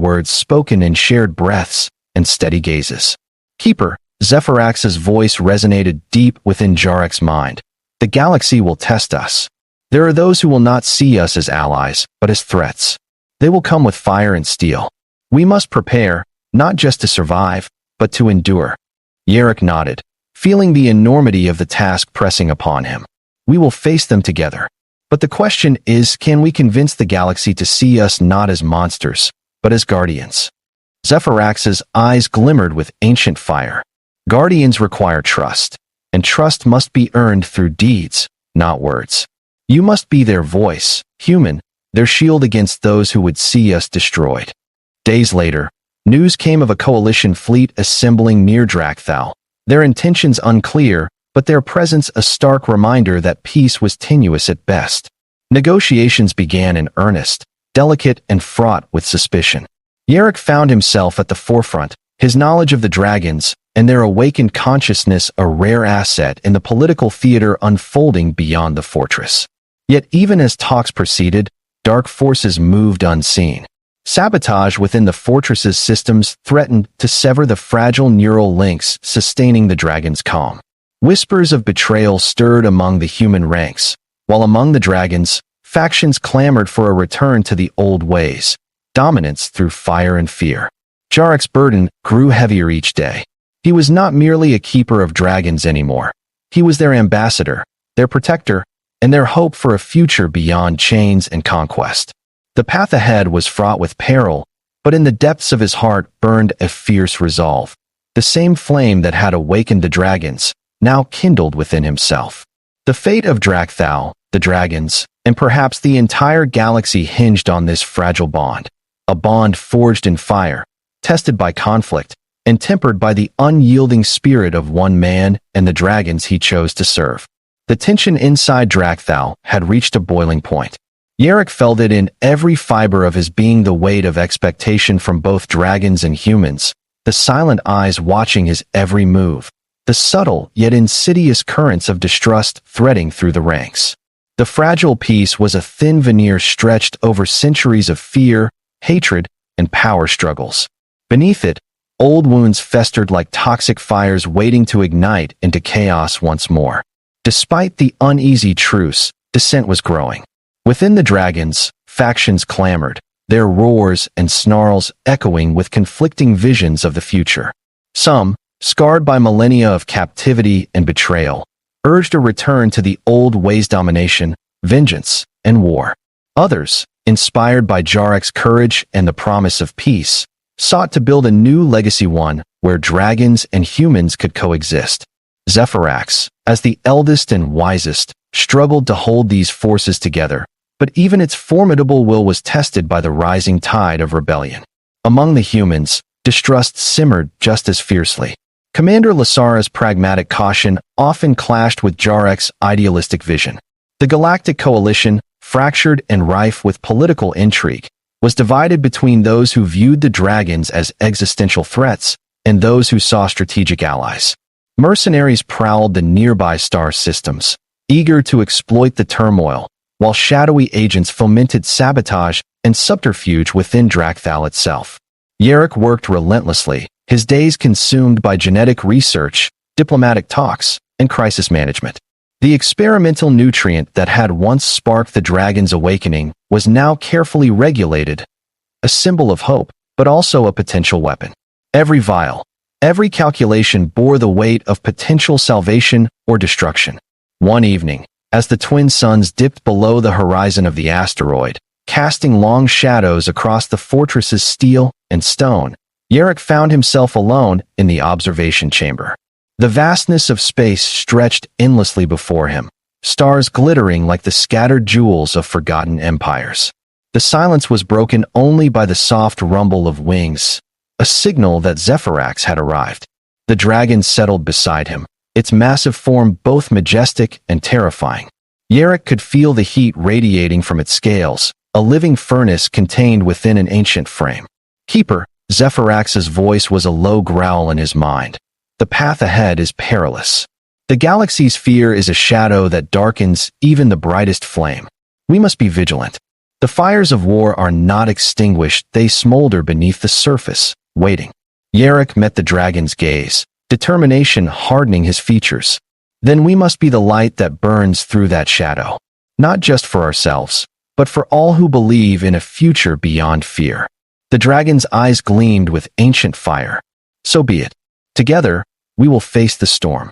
words spoken in shared breaths and steady gazes. "Keeper," Zephyrax's voice resonated deep within Jarrek's mind. "The galaxy will test us. There are those who will not see us as allies, but as threats. They will come with fire and steel. We must prepare, not just to survive, but to endure. Yarrick nodded, feeling the enormity of the task pressing upon him. We will face them together. But the question is, can we convince the galaxy to see us not as monsters, but as guardians? Zephyrax's eyes glimmered with ancient fire. Guardians require trust, and trust must be earned through deeds, not words. You must be their voice, human, their shield against those who would see us destroyed. Days later, news came of a coalition fleet assembling near Drakthal, their intentions unclear, but their presence a stark reminder that peace was tenuous at best. Negotiations began in earnest, delicate and fraught with suspicion. Yarrick found himself at the forefront, his knowledge of the dragons and their awakened consciousness a rare asset in the political theater unfolding beyond the fortress. Yet even as talks proceeded, dark forces moved unseen. Sabotage within the fortress's systems threatened to sever the fragile neural links sustaining the dragon's calm. Whispers of betrayal stirred among the human ranks, while among the dragons, factions clamored for a return to the old ways, dominance through fire and fear. Jarrick's burden grew heavier each day. He was not merely a keeper of dragons anymore. He was their ambassador, their protector, and their hope for a future beyond chains and conquest. The path ahead was fraught with peril, but in the depths of his heart burned a fierce resolve. The same flame that had awakened the dragons, now kindled within himself. The fate of Drakthal, the dragons, and perhaps the entire galaxy hinged on this fragile bond. A bond forged in fire, tested by conflict, and tempered by the unyielding spirit of one man and the dragons he chose to serve. The tension inside Drakthal had reached a boiling point. Yarrick felt it in every fiber of his being, the weight of expectation from both dragons and humans, the silent eyes watching his every move, the subtle yet insidious currents of distrust threading through the ranks. The fragile peace was a thin veneer stretched over centuries of fear, hatred, and power struggles. Beneath it, old wounds festered like toxic fires waiting to ignite into chaos once more. Despite the uneasy truce, dissent was growing. Within the dragons, factions clamored, their roars and snarls echoing with conflicting visions of the future. Some, scarred by millennia of captivity and betrayal, urged a return to the old ways: domination, vengeance, and war. Others, inspired by Jarrick's courage and the promise of peace, sought to build a new legacy, one where dragons and humans could coexist. Zephyrax, as the eldest and wisest, struggled to hold these forces together, but even its formidable will was tested by the rising tide of rebellion. Among the humans, distrust simmered just as fiercely. Commander Lasara's pragmatic caution often clashed with Jarrick's idealistic vision. The Galactic Coalition, fractured and rife with political intrigue, was divided between those who viewed the dragons as existential threats and those who saw strategic allies. Mercenaries prowled the nearby star systems, eager to exploit the turmoil, while shadowy agents fomented sabotage and subterfuge within Drakthal itself. Yarrick worked relentlessly, his days consumed by genetic research, diplomatic talks, and crisis management. The experimental nutrient that had once sparked the dragon's awakening was now carefully regulated, a symbol of hope, but also a potential weapon. Every vial, every calculation bore the weight of potential salvation or destruction. One evening, as the twin suns dipped below the horizon of the asteroid, casting long shadows across the fortress's steel and stone, Yarrick found himself alone in the observation chamber. The vastness of space stretched endlessly before him, stars glittering like the scattered jewels of forgotten empires. The silence was broken only by the soft rumble of wings, a signal that Zephyrax had arrived. The dragon settled beside him, its massive form both majestic and terrifying. Yarrick could feel the heat radiating from its scales, a living furnace contained within an ancient frame. Keeper, Zephyrax's voice was a low growl in his mind. The path ahead is perilous. The galaxy's fear is a shadow that darkens even the brightest flame. We must be vigilant. The fires of war are not extinguished, they smolder beneath the surface, waiting. Yarrick met the dragon's gaze, determination hardening his features. Then we must be the light that burns through that shadow, not just for ourselves, but for all who believe in a future beyond fear. The dragon's eyes gleamed with ancient fire. So be it. Together, we will face the storm.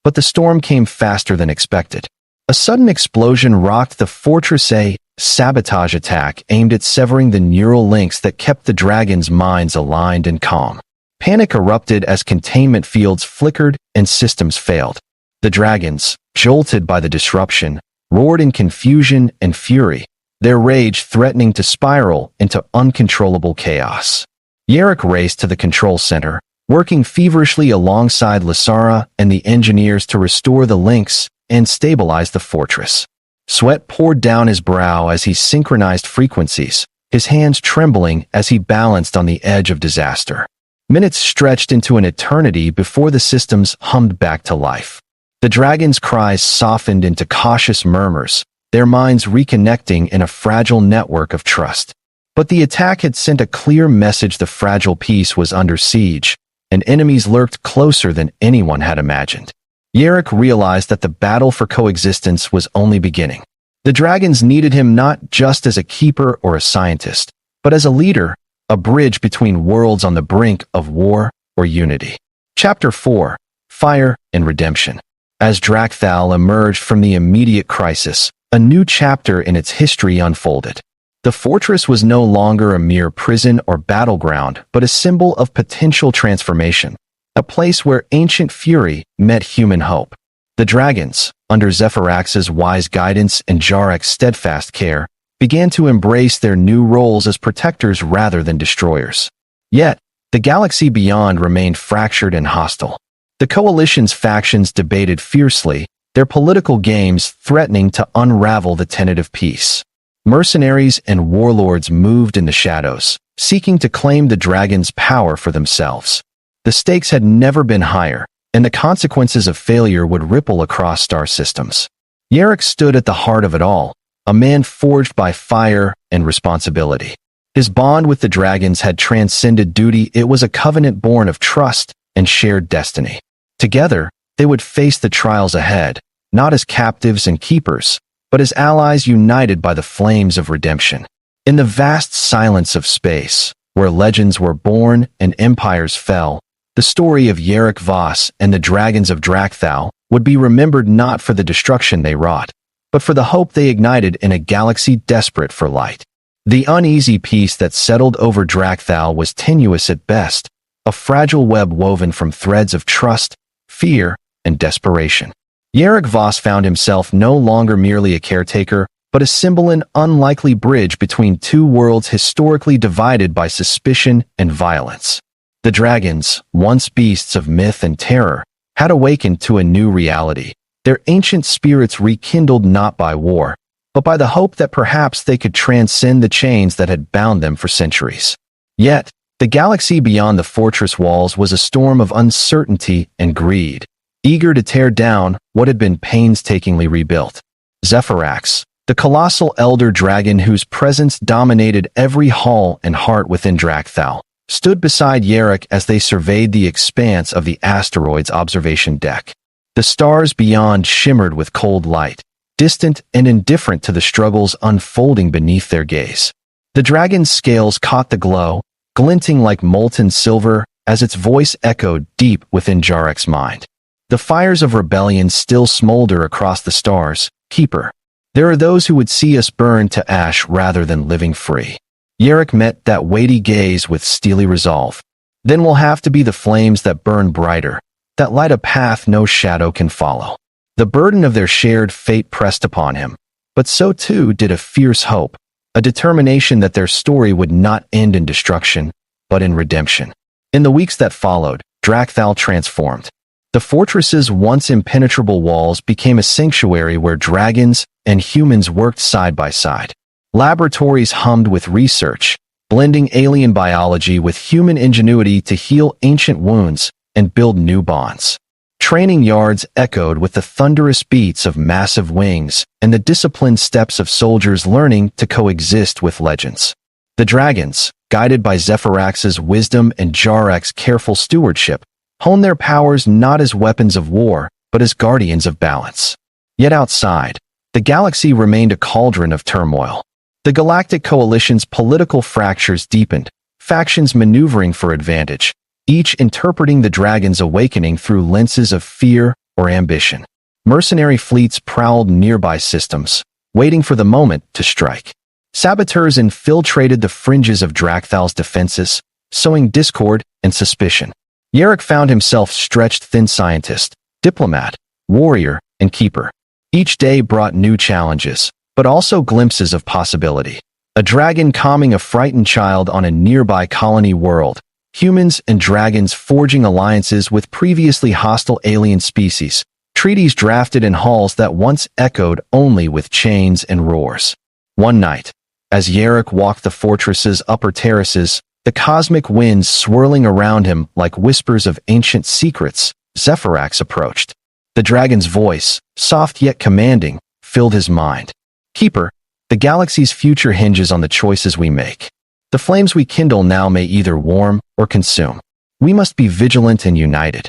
But the storm came faster than expected. A sudden explosion rocked the fortress. A sabotage attack aimed at severing the neural links that kept the dragons' minds aligned and calm. Panic erupted as containment fields flickered and systems failed. The dragons, jolted by the disruption, roared in confusion and fury, their rage threatening to spiral into uncontrollable chaos. Yarrick raced to the control center, working feverishly alongside Lysara and the engineers to restore the links and stabilize the fortress. Sweat poured down his brow as he synchronized frequencies, his hands trembling as he balanced on the edge of disaster. Minutes stretched into an eternity before the systems hummed back to life. The dragons' cries softened into cautious murmurs, their minds reconnecting in a fragile network of trust. But the attack had sent a clear message: the fragile peace was under siege, and enemies lurked closer than anyone had imagined. Yarrick realized that the battle for coexistence was only beginning. The dragons needed him not just as a keeper or a scientist, but as a leader, a bridge between worlds on the brink of war or unity. Chapter 4: Fire and Redemption. As Drakthal emerged from the immediate crisis, a new chapter in its history unfolded. The fortress was no longer a mere prison or battleground, but a symbol of potential transformation, a place where ancient fury met human hope. The dragons, under Zephyrax's wise guidance and Jarek's steadfast care, began to embrace their new roles as protectors rather than destroyers. Yet, the galaxy beyond remained fractured and hostile. The coalition's factions debated fiercely, their political games threatening to unravel the tentative peace. Mercenaries and warlords moved in the shadows, seeking to claim the dragon's power for themselves. The stakes had never been higher, and the consequences of failure would ripple across star systems. Yarrick stood at the heart of it all, a man forged by fire and responsibility. His bond with the dragons had transcended duty. It was a covenant born of trust and shared destiny. Together, they would face the trials ahead, not as captives and keepers, but as allies united by the flames of redemption. In the vast silence of space, where legends were born and empires fell, the story of Yarrick Voss and the dragons of Drakthal would be remembered not for the destruction they wrought, but for the hope they ignited in a galaxy desperate for light. The uneasy peace that settled over Drakthal was tenuous at best, a fragile web woven from threads of trust, fear, and desperation. Yarrick Voss found himself no longer merely a caretaker, but a symbol, an unlikely bridge between two worlds historically divided by suspicion and violence. The dragons, once beasts of myth and terror, had awakened to a new reality, their ancient spirits rekindled not by war, but by the hope that perhaps they could transcend the chains that had bound them for centuries. Yet, the galaxy beyond the fortress walls was a storm of uncertainty and greed, eager to tear down what had been painstakingly rebuilt. Zephyrax, the colossal elder dragon whose presence dominated every hall and heart within Drakthal, stood beside Yarrick as they surveyed the expanse of the asteroid's observation deck. The stars beyond shimmered with cold light, distant and indifferent to the struggles unfolding beneath their gaze. The dragon's scales caught the glow, glinting like molten silver as its voice echoed deep within Jarek's mind. The fires of rebellion still smolder across the stars, Keeper. There are those who would see us burn to ash rather than living free. Yarrick met that weighty gaze with steely resolve. Then will have to be the flames that burn brighter, that light a path no shadow can follow. The burden of their shared fate pressed upon him, but so too did a fierce hope, a determination that their story would not end in destruction, but in redemption. In the weeks that followed, Drakthal transformed. The fortress's once impenetrable walls became a sanctuary where dragons and humans worked side by side. Laboratories hummed with research, blending alien biology with human ingenuity to heal ancient wounds and build new bonds. Training yards echoed with the thunderous beats of massive wings and the disciplined steps of soldiers learning to coexist with legends. The dragons, guided by Zephyrax's wisdom and Jarek's careful stewardship, honed their powers not as weapons of war, but as guardians of balance. Yet outside, the galaxy remained a cauldron of turmoil. The Galactic Coalition's political fractures deepened, factions maneuvering for advantage, each interpreting the dragon's awakening through lenses of fear or ambition. Mercenary fleets prowled nearby systems, waiting for the moment to strike. Saboteurs infiltrated the fringes of Drakthal's defenses, sowing discord and suspicion. Yarrick found himself stretched thin scientist, diplomat, warrior, and keeper. Each day brought new challenges, but also glimpses of possibility. A dragon calming a frightened child on a nearby colony world, humans and dragons forging alliances with previously hostile alien species, treaties drafted in halls that once echoed only with chains and roars. One night, as Yarrick walked the fortress's upper terraces, the cosmic winds swirling around him like whispers of ancient secrets, Zephyrax approached. The dragon's voice, soft yet commanding, filled his mind. Keeper, the galaxy's future hinges on the choices we make. The flames we kindle now may either warm or consume. We must be vigilant and united.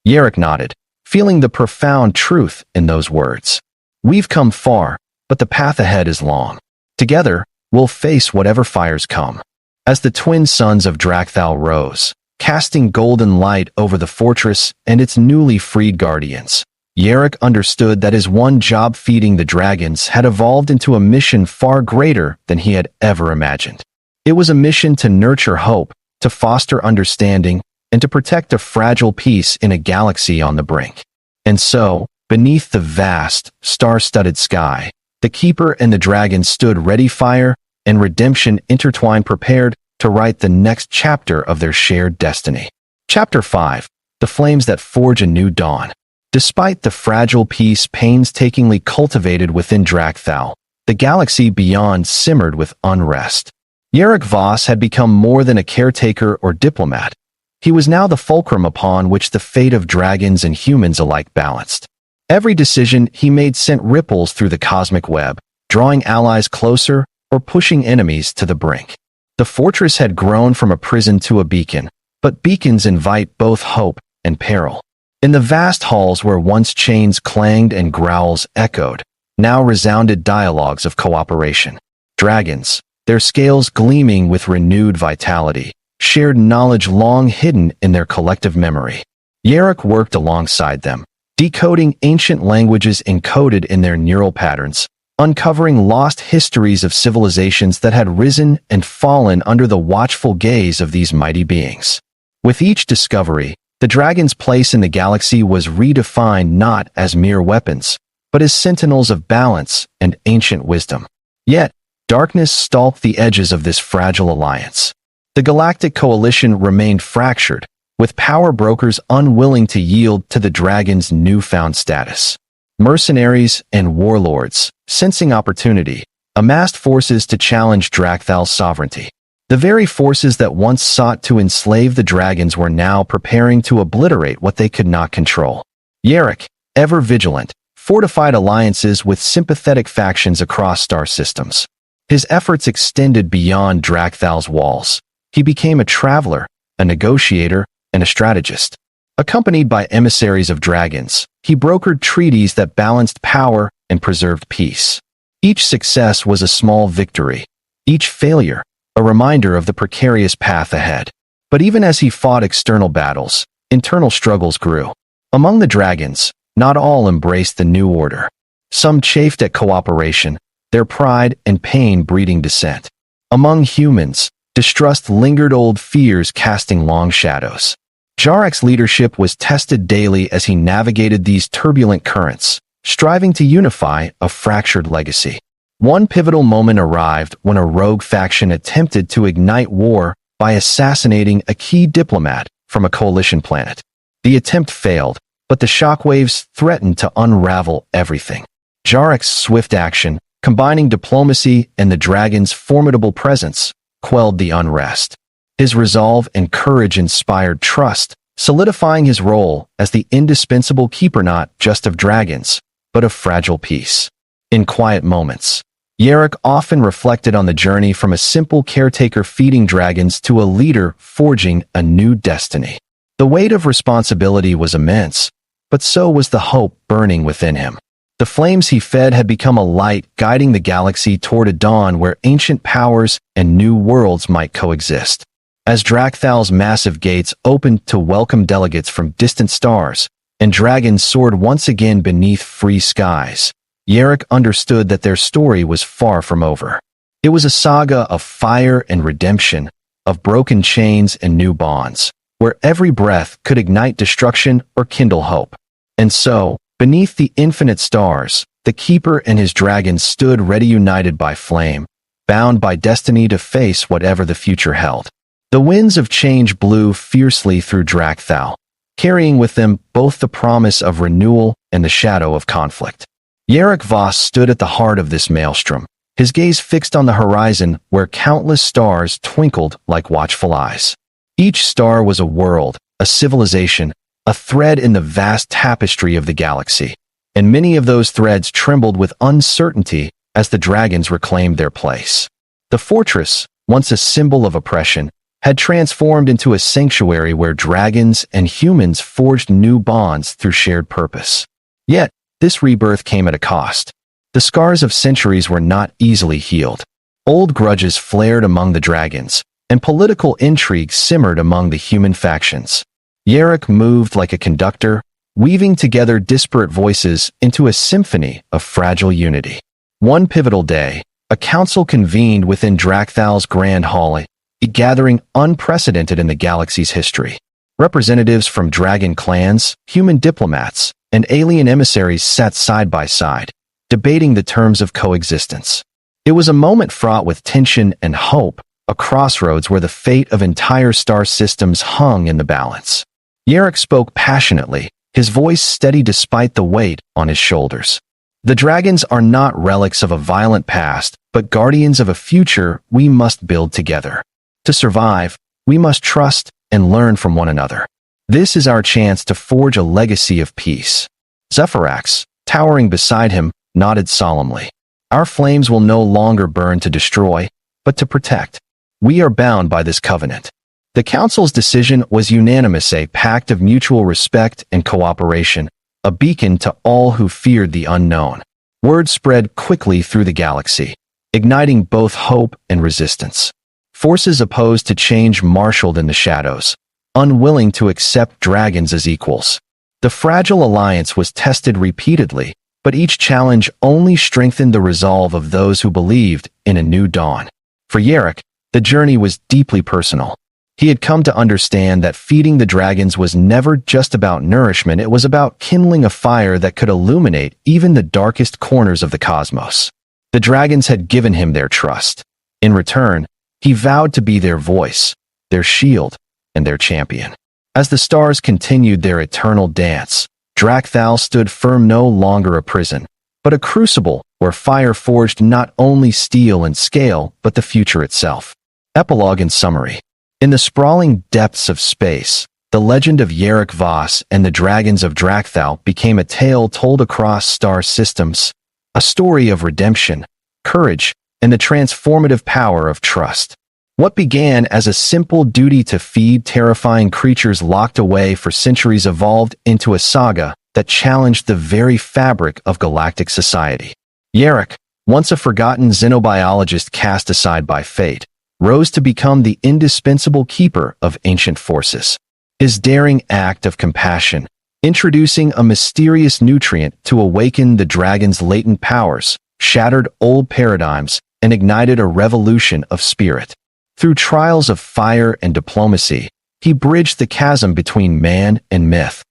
Yarrick nodded, feeling the profound truth in those words. We've come far, but the path ahead is long. Together, we'll face whatever fires come. As the twin sons of Drakthal rose, casting golden light over the fortress and its newly freed guardians, Yarrick understood that his one job feeding the dragons had evolved into a mission far greater than he had ever imagined. It was a mission to nurture hope, to foster understanding, and to protect a fragile peace in a galaxy on the brink. And so, beneath the vast, star-studded sky, the Keeper and the dragon stood ready, fire and redemption intertwined, prepared to write the next chapter of their shared destiny. Chapter 5. The Flames That Forge a New Dawn. Despite the fragile peace painstakingly cultivated within Drakthal, the galaxy beyond simmered with unrest. Yarrick Voss had become more than a caretaker or diplomat. He was now the fulcrum upon which the fate of dragons and humans alike balanced. Every decision he made sent ripples through the cosmic web, drawing allies closer or pushing enemies to the brink. The fortress had grown from a prison to a beacon, but beacons invite both hope and peril. In the vast halls where once chains clanged and growls echoed, now resounded dialogues of cooperation. Dragons, their scales gleaming with renewed vitality, shared knowledge long hidden in their collective memory. Yarrick worked alongside them, decoding ancient languages encoded in their neural patterns, uncovering lost histories of civilizations that had risen and fallen under the watchful gaze of these mighty beings. With each discovery, the dragon's place in the galaxy was redefined not as mere weapons, but as sentinels of balance and ancient wisdom. Yet, darkness stalked the edges of this fragile alliance. The Galactic Coalition remained fractured, with power brokers unwilling to yield to the dragon's newfound status. Mercenaries and warlords, sensing opportunity, amassed forces to challenge Drakthal's sovereignty. The very forces that once sought to enslave the dragons were now preparing to obliterate what they could not control. Yarrick, ever vigilant, fortified alliances with sympathetic factions across star systems. His efforts extended beyond Drakthal's walls. He became a traveler, a negotiator, and a strategist. Accompanied by emissaries of dragons, he brokered treaties that balanced power and preserved peace. Each success was a small victory, each failure a reminder of the precarious path ahead. But even as he fought external battles, internal struggles grew. Among the dragons, not all embraced the new order. Some chafed at cooperation, their pride and pain breeding dissent. Among humans, distrust lingered, old fears casting long shadows. Jarrek's leadership was tested daily as he navigated these turbulent currents, striving to unify a fractured legacy. One pivotal moment arrived when a rogue faction attempted to ignite war by assassinating a key diplomat from a coalition planet. The attempt failed, but the shockwaves threatened to unravel everything. Jarrek's swift action, combining diplomacy and the dragon's formidable presence, quelled the unrest. His resolve and courage inspired trust, solidifying his role as the indispensable keeper not just of dragons, but of fragile peace. In quiet moments, Yarrick often reflected on the journey from a simple caretaker feeding dragons to a leader forging a new destiny. The weight of responsibility was immense, but so was the hope burning within him. The flames he fed had become a light guiding the galaxy toward a dawn where ancient powers and new worlds might coexist. As Drak'Thal's massive gates opened to welcome delegates from distant stars, and dragons soared once again beneath free skies, Yarrick understood that their story was far from over. It was a saga of fire and redemption, of broken chains and new bonds, where every breath could ignite destruction or kindle hope. And so, beneath the infinite stars, the Keeper and his dragons stood ready, united by flame, bound by destiny to face whatever the future held. The winds of change blew fiercely through Drak'Thal, carrying with them both the promise of renewal and the shadow of conflict. Yarrick Voss stood at the heart of this maelstrom, his gaze fixed on the horizon where countless stars twinkled like watchful eyes. Each star was a world, a civilization, a thread in the vast tapestry of the galaxy, and many of those threads trembled with uncertainty as the dragons reclaimed their place. The fortress, once a symbol of oppression, had transformed into a sanctuary where dragons and humans forged new bonds through shared purpose. Yet, this rebirth came at a cost. The scars of centuries were not easily healed. Old grudges flared among the dragons, and political intrigue simmered among the human factions. Yarrick moved like a conductor, weaving together disparate voices into a symphony of fragile unity. One pivotal day, a council convened within Drak'Thal's Grand Hall, a gathering unprecedented in the galaxy's history. Representatives from dragon clans, human diplomats, and alien emissaries sat side by side, debating the terms of coexistence. It was a moment fraught with tension and hope, a crossroads where the fate of entire star systems hung in the balance. Yarrick spoke passionately, his voice steady despite the weight on his shoulders. The dragons are not relics of a violent past, but guardians of a future we must build together. To survive, we must trust and learn from one another. This is our chance to forge a legacy of peace. Zephyrax, towering beside him, nodded solemnly. Our flames will no longer burn to destroy, but to protect. We are bound by this covenant. The council's decision was unanimous, a pact of mutual respect and cooperation, a beacon to all who feared the unknown. Word spread quickly through the galaxy, igniting both hope and resistance. Forces opposed to change marshaled in the shadows, unwilling to accept dragons as equals. The fragile alliance was tested repeatedly, but each challenge only strengthened the resolve of those who believed in a new dawn. For Yarrick, the journey was deeply personal. He had come to understand that feeding the dragons was never just about nourishment, it was about kindling a fire that could illuminate even the darkest corners of the cosmos. The dragons had given him their trust. In return, he vowed to be their voice, their shield, and their champion. As the stars continued their eternal dance, Drak'Thal stood firm, no longer a prison, but a crucible where fire forged not only steel and scale, but the future itself. Epilogue and summary. In the sprawling depths of space, the legend of Yarrick Voss and the dragons of Drak'Thal became a tale told across star systems, a story of redemption, courage, and the transformative power of trust. What began as a simple duty to feed terrifying creatures locked away for centuries evolved into a saga that challenged the very fabric of galactic society. Yarrick, once a forgotten xenobiologist cast aside by fate, rose to become the indispensable keeper of ancient forces. His daring act of compassion, introducing a mysterious nutrient to awaken the dragon's latent powers, shattered old paradigms, and ignited a revolution of spirit. Through trials of fire and diplomacy, he bridged the chasm between man and myth,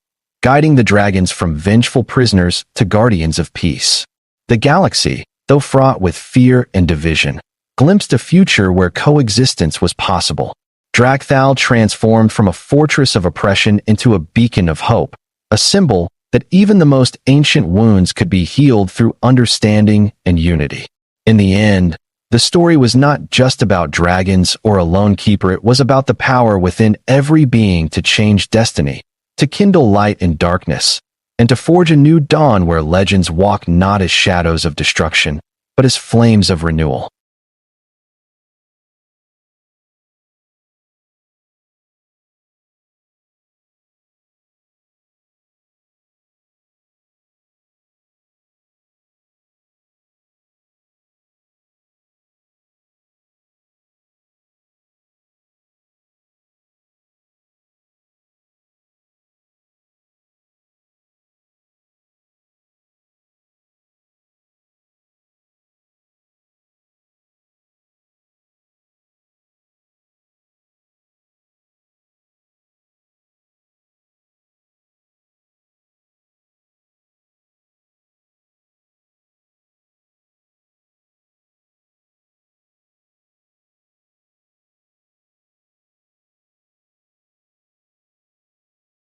guiding the dragons from vengeful prisoners to guardians of peace. The galaxy, though fraught with fear and division, glimpsed a future where coexistence was possible. Drak'Thal transformed from a fortress of oppression into a beacon of hope, a symbol that even the most ancient wounds could be healed through understanding and unity. In the end, the story was not just about dragons or a lone keeper, it was about the power within every being to change destiny, to kindle light in darkness, and to forge a new dawn where legends walk not as shadows of destruction, but as flames of renewal.